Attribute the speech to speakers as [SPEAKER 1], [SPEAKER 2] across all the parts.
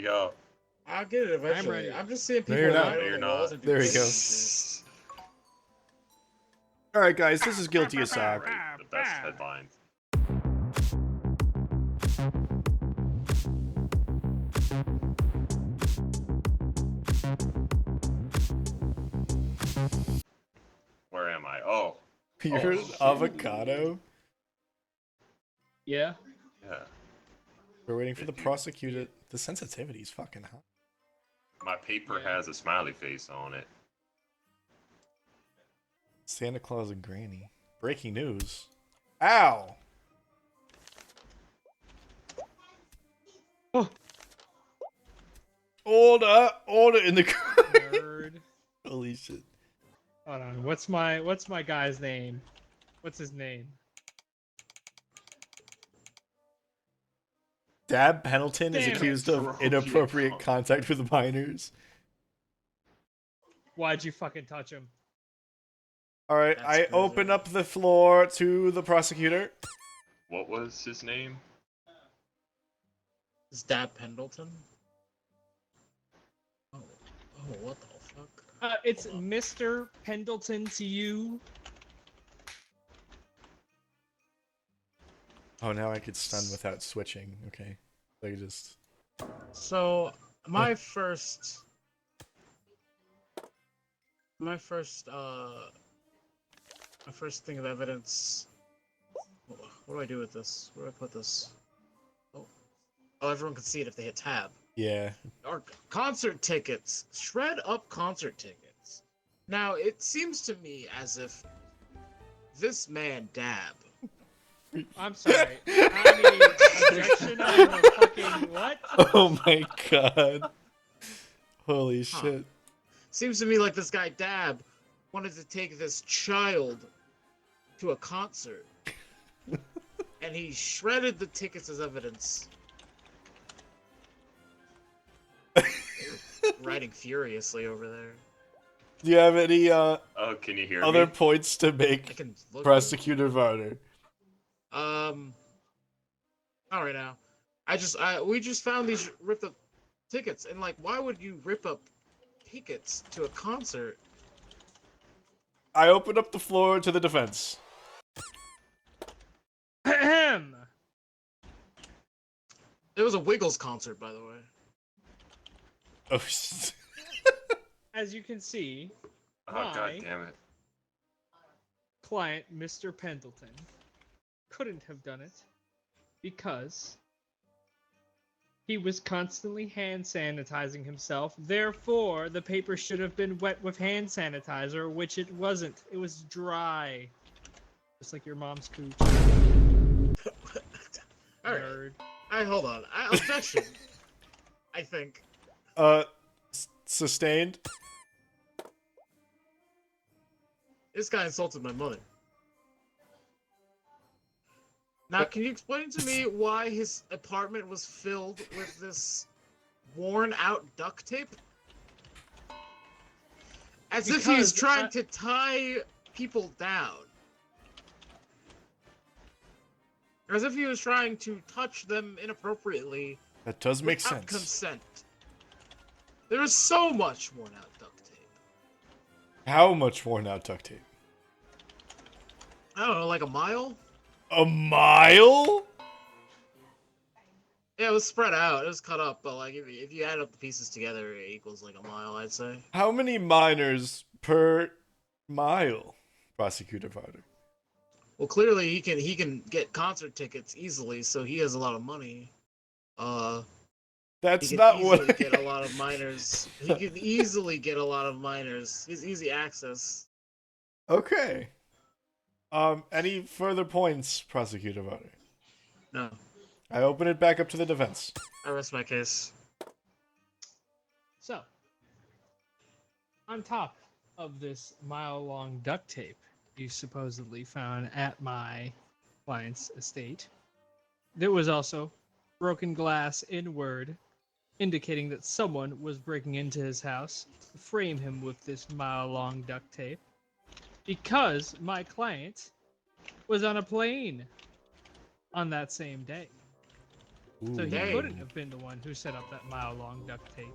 [SPEAKER 1] to go.
[SPEAKER 2] I'll get it eventually.
[SPEAKER 3] I'm ready.
[SPEAKER 2] I'm just seeing
[SPEAKER 4] No,
[SPEAKER 2] people
[SPEAKER 4] you're not.
[SPEAKER 2] ride
[SPEAKER 1] No,
[SPEAKER 2] on
[SPEAKER 1] you're
[SPEAKER 2] the
[SPEAKER 1] not.
[SPEAKER 2] walls and do
[SPEAKER 4] There we
[SPEAKER 2] crazy
[SPEAKER 4] go.
[SPEAKER 2] shit.
[SPEAKER 4] All right, guys, this is Guilty as Sock.
[SPEAKER 1] Right, the best headlines. Where am I? Oh.
[SPEAKER 4] You're an
[SPEAKER 1] shit.
[SPEAKER 4] avocado.
[SPEAKER 3] Yeah.
[SPEAKER 1] Yeah.
[SPEAKER 4] We're waiting for the prosecutor. The sensitivity's fucking hot.
[SPEAKER 1] My paper
[SPEAKER 3] Yeah.
[SPEAKER 1] has a smiley face on it.
[SPEAKER 4] Santa Claus and Granny. Breaking news. Ow!
[SPEAKER 3] Oh.
[SPEAKER 4] Order in the
[SPEAKER 3] Nerd.
[SPEAKER 4] Holy shit.
[SPEAKER 3] Hold on. What's my guy's name? What's his name?
[SPEAKER 4] Dab Pendleton is
[SPEAKER 3] Damn it.
[SPEAKER 4] accused of inappropriate contact with minors.
[SPEAKER 3] Why'd you fucking touch him?
[SPEAKER 4] Alright,
[SPEAKER 2] That's
[SPEAKER 4] I
[SPEAKER 2] crazy.
[SPEAKER 4] open up the floor to the prosecutor.
[SPEAKER 1] What was his name?
[SPEAKER 2] Is that Pendleton? Oh, what the fuck?
[SPEAKER 3] It's Mr. Pendleton to you.
[SPEAKER 4] Oh, now I could stun without switching. Okay. Like just...
[SPEAKER 2] So my first thing of evidence. What do I do with this? Where do I put this? Oh, everyone can see it if they hit tab.
[SPEAKER 4] Yeah.
[SPEAKER 2] Or concert tickets. Shred up concert tickets. Now it seems to me as if this man Dab.
[SPEAKER 3] I'm sorry. I need objection on the fucking what?
[SPEAKER 4] Oh my god. Holy shit.
[SPEAKER 2] Seems to me like this guy Dab wanted to take this child to a concert. And he shredded the tickets as evidence. Writing furiously over there.
[SPEAKER 4] Do you have any
[SPEAKER 1] Oh, can you hear
[SPEAKER 4] other
[SPEAKER 1] me?
[SPEAKER 4] points to
[SPEAKER 2] I
[SPEAKER 4] make,
[SPEAKER 2] can look.
[SPEAKER 4] Prosecutor Varter?
[SPEAKER 2] Not right now. We just found these ripped up tickets, and like, why would you rip up tickets to a concert?
[SPEAKER 4] I open up the floor to the defense.
[SPEAKER 3] Ahem.
[SPEAKER 2] It was a Wiggles concert, by the way.
[SPEAKER 4] Oh, shit.
[SPEAKER 3] As you can see,
[SPEAKER 1] Oh, god
[SPEAKER 3] Why?
[SPEAKER 1] damn it.
[SPEAKER 3] client Mr. Pendleton couldn't have done it because he was constantly hand sanitizing himself. Therefore, the paper should have been wet with hand sanitizer, which it wasn't. It was dry. Just like your mom's cooch.
[SPEAKER 2] All right.
[SPEAKER 3] Nerd.
[SPEAKER 2] Hold on. Objection. I think.
[SPEAKER 4] Sustained.
[SPEAKER 2] This guy insulted my mother. Now, can you explain to me why his apartment was filled with this worn-out duct tape? As if he's
[SPEAKER 3] Because,
[SPEAKER 2] trying to tie people down. Or as if he was trying to touch them inappropriately
[SPEAKER 4] That does make
[SPEAKER 2] without
[SPEAKER 4] sense.
[SPEAKER 2] consent. There is so much worn-out duct tape.
[SPEAKER 4] How much worn out duct tape?
[SPEAKER 2] I don't know, like a mile?
[SPEAKER 4] A mile?
[SPEAKER 2] Yeah, it was spread out. It was cut up, but like if you add up the pieces together, it equals like a mile, I'd say.
[SPEAKER 4] How many minors per mile, Prosecutor Varter?
[SPEAKER 2] Well, clearly he can get concert tickets easily, so he has a lot of money.
[SPEAKER 4] That's
[SPEAKER 2] He can
[SPEAKER 4] not
[SPEAKER 2] easily
[SPEAKER 4] what.
[SPEAKER 2] get a lot of minors. He can easily get a lot of minors. He's easy access.
[SPEAKER 4] Okay. Any further points, Prosecutor Varter?
[SPEAKER 2] No,
[SPEAKER 4] I open it back up to the defense.
[SPEAKER 2] I rest my case.
[SPEAKER 3] So, on top of this mile-long duct tape you supposedly found at my client's estate, there was also broken glass inward, indicating that someone was breaking into his house to frame him with this mile-long duct tape, because my client was on a plane on that same day. So he
[SPEAKER 2] Dang.
[SPEAKER 3] couldn't have been the one who set up that mile-long duct tape.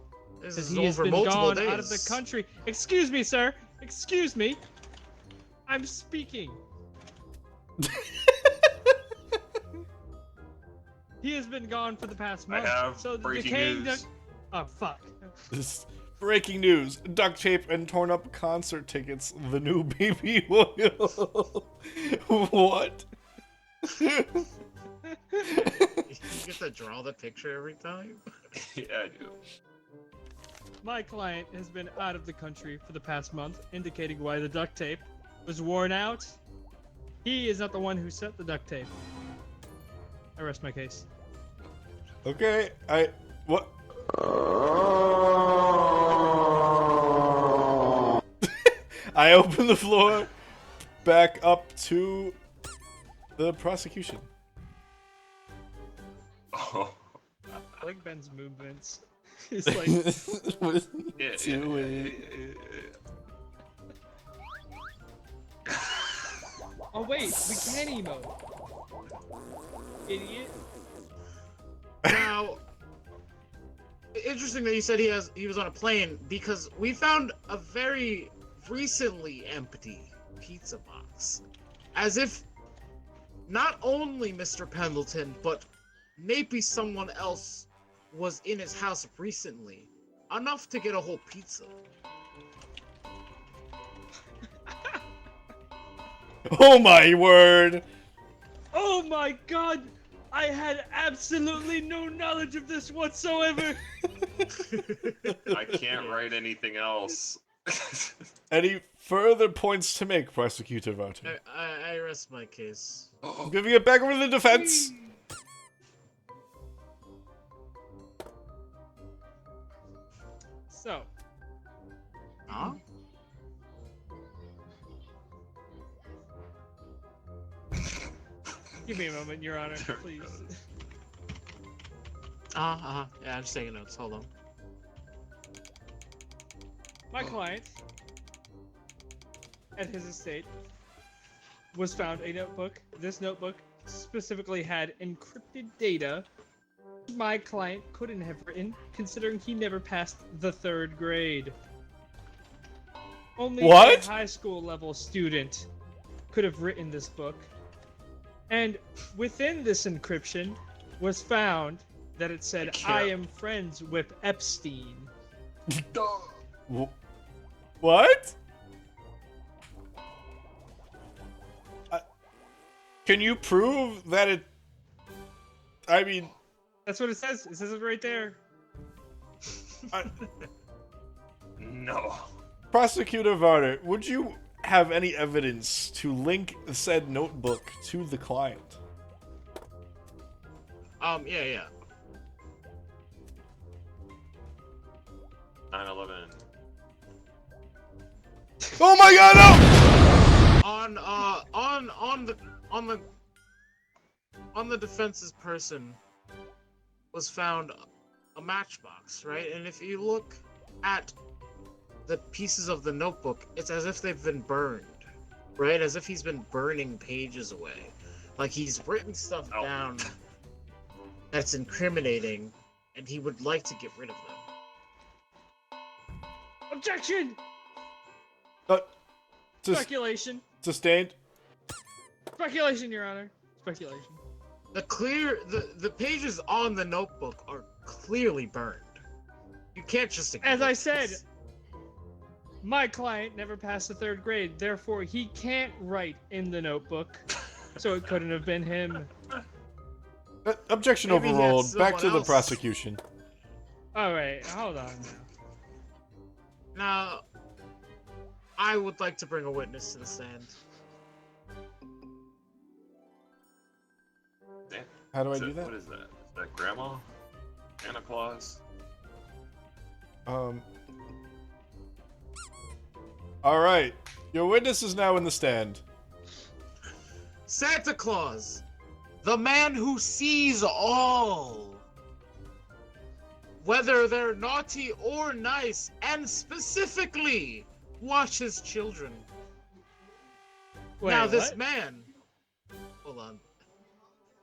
[SPEAKER 2] This
[SPEAKER 3] Because
[SPEAKER 2] is
[SPEAKER 3] he has
[SPEAKER 2] over
[SPEAKER 3] been
[SPEAKER 2] multiple
[SPEAKER 3] gone
[SPEAKER 2] days.
[SPEAKER 3] out of the country. Excuse me, sir. Excuse me. I'm speaking. He has been gone for the past month.
[SPEAKER 1] have
[SPEAKER 3] so the
[SPEAKER 1] breaking
[SPEAKER 3] decaying
[SPEAKER 1] news.
[SPEAKER 3] Oh, fuck.
[SPEAKER 4] This breaking news: duct tape and torn up concert tickets. The new baby oil. What?
[SPEAKER 2] You get to draw the picture every time?
[SPEAKER 1] Yeah, I do.
[SPEAKER 3] My client has been out of the country for the past month, indicating why the duct tape was worn out. He is not the one who set the duct tape. I rest my case.
[SPEAKER 4] Okay, what? I open the floor back up to the prosecution.
[SPEAKER 1] Oh,
[SPEAKER 3] I like Ben's movements. He's like,
[SPEAKER 4] What is
[SPEAKER 1] yeah,
[SPEAKER 4] he doing?
[SPEAKER 3] oh wait, we can emote. Idiot.
[SPEAKER 2] Now, interesting that you said he was on a plane because we found a very recently empty pizza box, as if not only Mr. Pendleton but maybe someone else was in his house recently, enough to get a whole pizza.
[SPEAKER 4] Oh my word!
[SPEAKER 3] Oh my god! I had absolutely no knowledge of this whatsoever!
[SPEAKER 1] I can't write anything else.
[SPEAKER 4] Any further points to make, Prosecutor Varter?
[SPEAKER 2] I rest my case.
[SPEAKER 4] I'm giving it back over to the defense.
[SPEAKER 3] So,
[SPEAKER 2] Huh?
[SPEAKER 3] give me a moment, Your Honor, please.
[SPEAKER 2] Yeah, I'm just taking notes. Hold on.
[SPEAKER 3] My client, at his estate, was found a notebook. This notebook specifically had encrypted data my client couldn't have written, considering he never passed the 3rd grade. Only
[SPEAKER 4] What?
[SPEAKER 3] a high school level student could have written this book. And within this encryption was found that it said, I am friends with Epstein.
[SPEAKER 4] What? Can you prove that it... I mean...
[SPEAKER 3] That's what it says. It says it right there.
[SPEAKER 1] No.
[SPEAKER 4] Prosecutor Varter, would you have any evidence to link said notebook to the client?
[SPEAKER 2] Yeah.
[SPEAKER 1] 9/11.
[SPEAKER 4] Oh my god, no!
[SPEAKER 2] On the defense's person was found a matchbox, right? And if you look at the pieces of the notebook, it's as if they've been burned, right? As if he's been burning pages away. Like he's written stuff down that's incriminating, and he would like to get rid of them.
[SPEAKER 3] Objection!
[SPEAKER 4] Speculation.
[SPEAKER 3] Speculation.
[SPEAKER 4] Sustained.
[SPEAKER 3] Speculation, Your Honor. Speculation.
[SPEAKER 2] The pages on the notebook are clearly burned. You can't just ignore
[SPEAKER 3] As I
[SPEAKER 2] this.
[SPEAKER 3] said, my client never passed the 3rd grade, therefore he can't write in the notebook, so it couldn't have been him.
[SPEAKER 4] Objection
[SPEAKER 2] Maybe he had
[SPEAKER 4] overruled. Back to
[SPEAKER 2] someone
[SPEAKER 4] the
[SPEAKER 2] else.
[SPEAKER 4] prosecution.
[SPEAKER 3] Alright, hold on now.
[SPEAKER 2] Now, I would like to bring a witness to the stand.
[SPEAKER 1] Damn.
[SPEAKER 4] How do I
[SPEAKER 1] Is
[SPEAKER 4] do
[SPEAKER 1] it-
[SPEAKER 4] that?
[SPEAKER 1] What is that? Is that Grandma? Santa Claus?
[SPEAKER 4] Alright. Your witness is now in the stand.
[SPEAKER 2] Santa Claus, the man who sees all, whether they're naughty or nice, and specifically watches children.
[SPEAKER 3] Wait,
[SPEAKER 2] Now this
[SPEAKER 3] what?
[SPEAKER 2] man, hold on,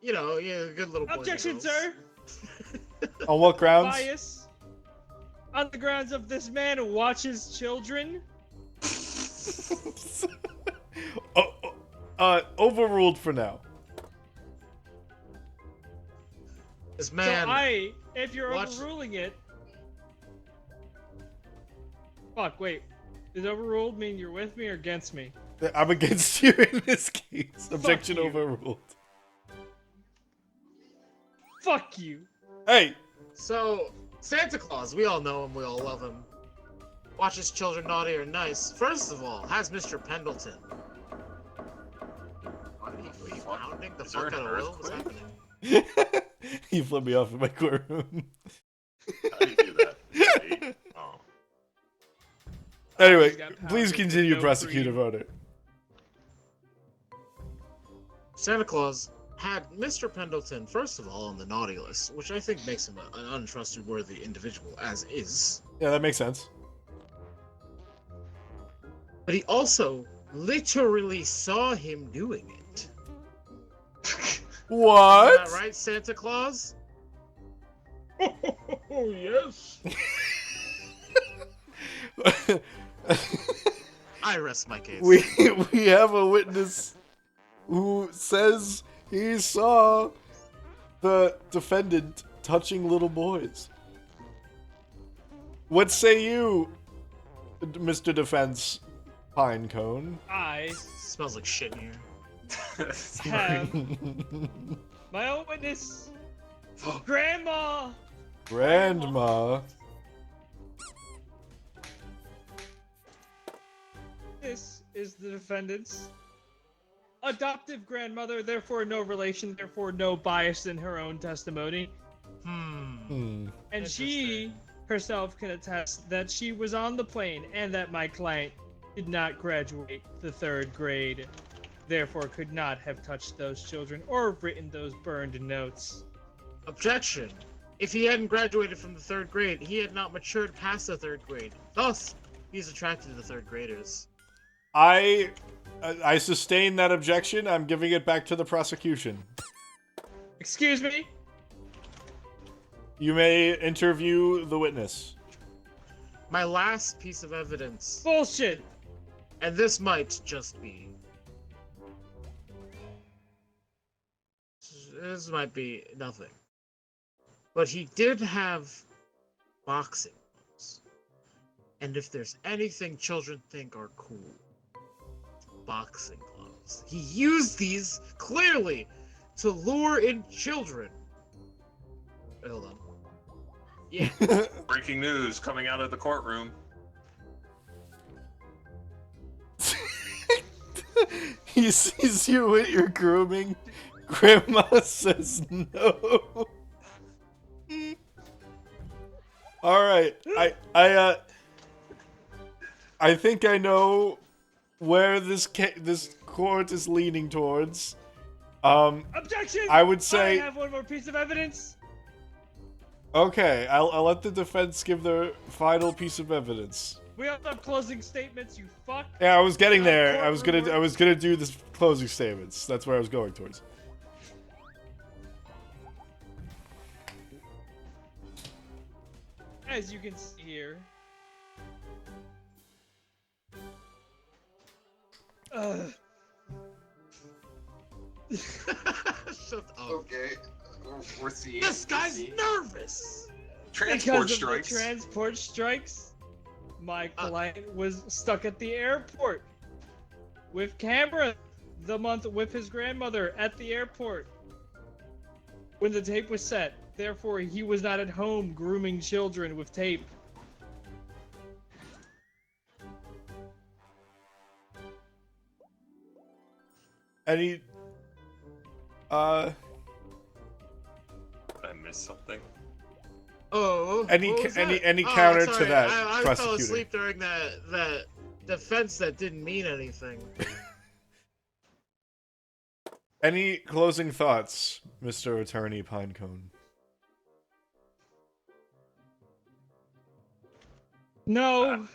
[SPEAKER 2] you know, yeah, good little boys and
[SPEAKER 3] Objection,
[SPEAKER 2] girls.
[SPEAKER 3] sir!
[SPEAKER 4] On what grounds?
[SPEAKER 3] Bias. On the grounds of this man watches children.
[SPEAKER 4] Overruled for now.
[SPEAKER 2] This man.
[SPEAKER 3] So if you're
[SPEAKER 2] watch-
[SPEAKER 3] overruling it. Fuck, wait. Does overruled mean you're with me or against me?
[SPEAKER 4] I'm against you in this case. Objection
[SPEAKER 3] you.
[SPEAKER 4] overruled.
[SPEAKER 3] Fuck you.
[SPEAKER 4] Hey!
[SPEAKER 2] So, Santa Claus, we all know him, we all love him. Watches children naughty or nice. First of all, has Mr. Pendleton. Were you pounding the
[SPEAKER 1] Is there
[SPEAKER 2] fuck
[SPEAKER 1] an
[SPEAKER 2] out of Will? What's
[SPEAKER 1] earthquake?
[SPEAKER 2] happening?
[SPEAKER 4] You flipped me off in my courtroom.
[SPEAKER 1] How do you do that? Eight? Oh.
[SPEAKER 4] Anyway,
[SPEAKER 3] He's got power
[SPEAKER 4] please
[SPEAKER 3] with
[SPEAKER 4] continue,
[SPEAKER 3] no
[SPEAKER 4] Prosecutor
[SPEAKER 3] cream.
[SPEAKER 4] Varter.
[SPEAKER 2] Santa Claus had Mr. Pendleton, first of all, on the naughty list, which I think makes him an untrustworthy individual, as is.
[SPEAKER 4] Yeah, that makes sense.
[SPEAKER 2] But he also literally saw him doing it.
[SPEAKER 4] What?
[SPEAKER 2] Is that right, Santa Claus? Oh, yes. I rest my case.
[SPEAKER 4] we have a witness who says he saw the defendant touching little boys. What say you, Mr. Defense Pinecone?
[SPEAKER 3] I
[SPEAKER 2] Smells like shit in here.
[SPEAKER 3] have my own witness, Grandma.
[SPEAKER 4] Grandma.
[SPEAKER 3] This is the defendant's adoptive grandmother, therefore no relation, therefore no bias in her own testimony. And she herself can attest that she was on the plane and that my client did not graduate the 3rd grade, therefore could not have touched those children or written those burned notes.
[SPEAKER 2] Objection. If he hadn't graduated from the 3rd grade, he had not matured past the 3rd grade. Thus, he's attracted to the 3rd graders.
[SPEAKER 4] I sustain that objection. I'm giving it back to the prosecution.
[SPEAKER 3] Excuse me?
[SPEAKER 4] You may interview the witness.
[SPEAKER 2] My last piece of evidence,
[SPEAKER 3] Bullshit!
[SPEAKER 2] and this might just be... This might be nothing. But he did have boxing gloves. And if there's anything children think are cool, boxing gloves. He used these, clearly, to lure in children. Wait, hold on. Yeah.
[SPEAKER 1] Breaking news coming out of the courtroom.
[SPEAKER 4] He sees you at your grooming. Grandma says no. All right, I think I know where this court is leaning towards.
[SPEAKER 3] Objection!
[SPEAKER 4] I would say.
[SPEAKER 3] I have one more piece of evidence.
[SPEAKER 4] Okay, I'll let the defense give their final piece of evidence.
[SPEAKER 3] We also have closing statements, you fuck.
[SPEAKER 4] Yeah, I was getting there. I was gonna do this closing statements. That's where I was going towards.
[SPEAKER 3] As you can see here.
[SPEAKER 2] Shut up.
[SPEAKER 1] Okay. We're seeing.
[SPEAKER 2] This guy's nervous!
[SPEAKER 1] Transport
[SPEAKER 3] Because of
[SPEAKER 1] strikes.
[SPEAKER 3] the transport strikes, my client was stuck at the airport with camera the month with his grandmother at the airport when the tape was set. Therefore, he was not at home grooming children with tape.
[SPEAKER 4] Any,
[SPEAKER 1] Did I miss something?
[SPEAKER 2] Oh,
[SPEAKER 4] Any
[SPEAKER 2] what was that?
[SPEAKER 4] counter to
[SPEAKER 2] sorry,
[SPEAKER 4] that,
[SPEAKER 2] I fell
[SPEAKER 4] prosecutor?
[SPEAKER 2] asleep during that defense that didn't mean anything.
[SPEAKER 4] Any closing thoughts, Mr. Attorney Pinecone?
[SPEAKER 3] No.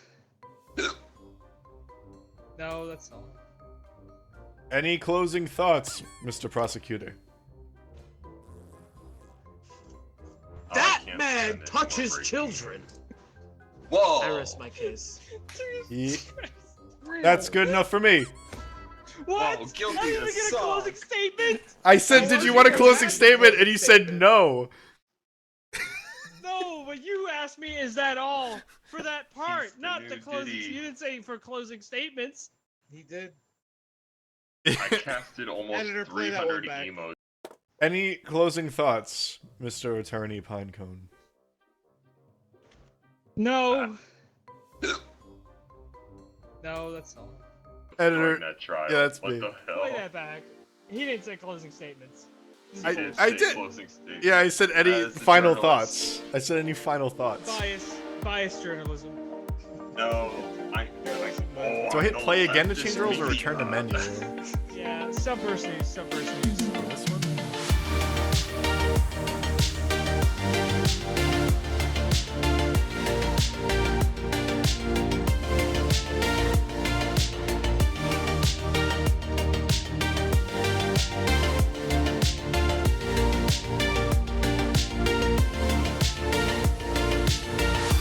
[SPEAKER 3] No, that's all.
[SPEAKER 4] Any closing thoughts, Mr. Prosecutor?
[SPEAKER 2] and touches children.
[SPEAKER 5] Whoa!
[SPEAKER 2] I rest my case.
[SPEAKER 4] Ye- That's good enough for me.
[SPEAKER 3] What?
[SPEAKER 5] Whoa, guilty
[SPEAKER 3] Not even
[SPEAKER 5] as
[SPEAKER 3] get a closing
[SPEAKER 5] suck.
[SPEAKER 3] statement?
[SPEAKER 4] I said, did you want a closing statement? And you said no.
[SPEAKER 3] No, but you asked me, is that all for that part?
[SPEAKER 1] He's the
[SPEAKER 3] Not the
[SPEAKER 1] new
[SPEAKER 3] closing.
[SPEAKER 1] Diddy.
[SPEAKER 3] You didn't say for closing statements.
[SPEAKER 2] He did.
[SPEAKER 1] I casted almost
[SPEAKER 2] Editor, play that one
[SPEAKER 1] 300
[SPEAKER 2] back.
[SPEAKER 1] emotes.
[SPEAKER 4] Any closing thoughts, Mr. Attorney Pinecone?
[SPEAKER 3] No. No, that's all.
[SPEAKER 4] Editor,
[SPEAKER 1] During that trial.
[SPEAKER 4] yeah, that's
[SPEAKER 1] what
[SPEAKER 4] me.
[SPEAKER 1] the hell?
[SPEAKER 3] Play that back. He didn't say closing statements.
[SPEAKER 4] I
[SPEAKER 1] Did
[SPEAKER 4] I
[SPEAKER 1] say
[SPEAKER 4] did.
[SPEAKER 1] closing statement.
[SPEAKER 4] Yeah, I said any
[SPEAKER 1] As the
[SPEAKER 4] final
[SPEAKER 1] journalist.
[SPEAKER 4] thoughts. I said any final thoughts.
[SPEAKER 3] Biased journalism.
[SPEAKER 1] No, oh,
[SPEAKER 4] Do I hit
[SPEAKER 1] don't
[SPEAKER 4] play
[SPEAKER 1] let
[SPEAKER 4] again to
[SPEAKER 1] this
[SPEAKER 4] change roles or
[SPEAKER 1] be,
[SPEAKER 4] return to menu?
[SPEAKER 3] Yeah, subversive.
[SPEAKER 4] This one?